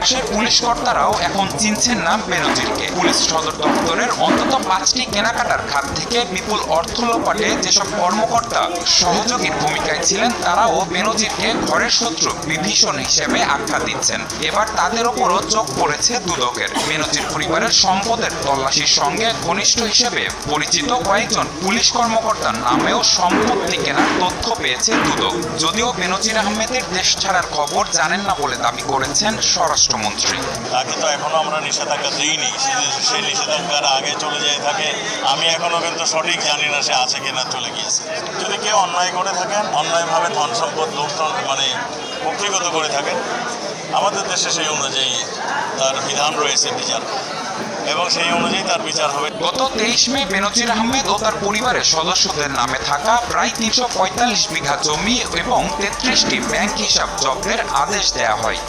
আশেপাশের পুলিশ কর্তারাও এখন চিনছেন না বেনজিরকে। পুলিশ সদর দপ্তরের অন্তত 5টি কেনাকাটার খাত থেকে বিপুল অর্থ লোপাটে যেসব কর্মকর্তা সহযোগীর ভূমিকায় ছিলেন, তারাও বেনজিরকে ঘরের শত্রু বিভীষণ হিসেবে আখ্যা দিচ্ছেন। এবার তাদের ওপরও চোখ পড়েছে দুদকের। বেনজির পরিবারের সম্পদের তল্লাশির সঙ্গে ঘনিষ্ঠ হিসেবে পরিচিত কয়েকজন পুলিশ কর্মকর্তার নামেও সম্পত্তি কেনার তথ্য পেয়েছে দুদক। যদিও বেনজির আহমেদের দেশ ছাড়ার খবর জানেন না বলে দাবি করেছেন স্বরাষ্ট্রমন্ত্রী। তাকে তো এখনো আমরা নিষেধাজ্ঞা দিইনি, সেই নিষেধাজ্ঞার আগে চলে যেয়ে থাকে। আমি এখনো কিন্তু সঠিক জানি না সে আছে কিনা চলে গিয়েছে। যদি কেউ অন্যায় করে থাকেন, অন্যায়ভাবে ধন সম্পদ লুণ্ঠন কক্ষিগত করে থাকেন, আমাদের দেশে সেই অনুযায়ী তার বিধান রয়েছে বিচার, এবং সেই অনুযায়ী তার বিচার হবে। গত 23 মে বেনজির আহমেদ ও তার পরিবারের সদস্যদের নামে থাকা প্রায় 345 বিঘা জমি এবং 33টি ব্যাংক হিসাব জব্দের আদেশ দেওয়া হয়।